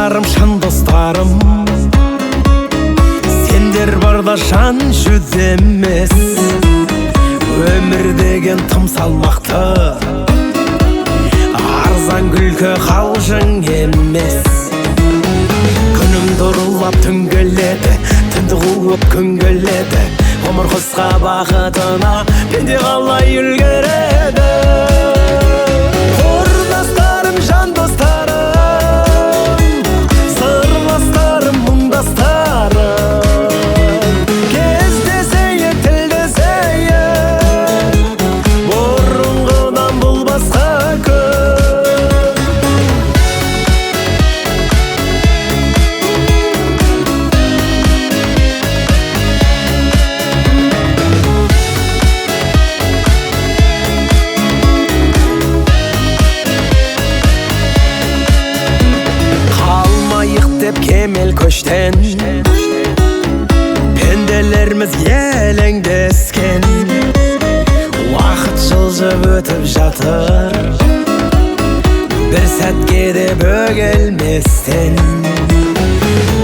достарым, шын достарым, сендер барда жан жүз емес. Өмір деген тым салмақты, арзан күлкі қалжың емес. Күнімді ұрлап түн келеді, түнді қуып күн келеді. Ғұмыр қысқа бақытына пенде қалай үлгереді. Құрдастарым, жан достарым, сырластарым, мұңдастарым, кездесейік, тілдесейік, бұрынғыдан бұл басқа кемел көштен пенделеріміз елеңдескен. Уақыт жылжып өтіп жатыр, бір сәтке де бөгелместен.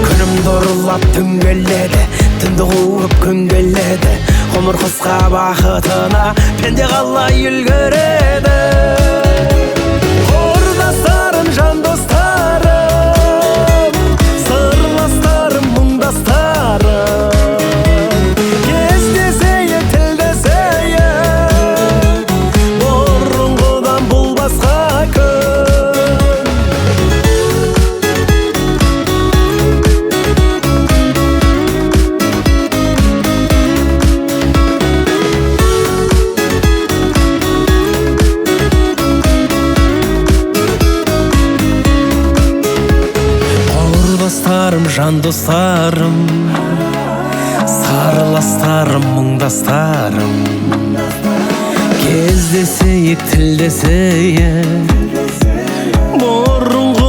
Күнімді ұрлап түн келеді, түнді қуып күн келеді. Ғұмыр қысқа бақытына пенде қалай үлгереді. Құрдастарым, жан достарым, сырластарым, мұңдастарым, кездесейік, тілдесейік, бұрынғыдан бұл басқа жан достарым, сарластарым, мұңдастарым, кездесейік, тілдесейік, бұрынғы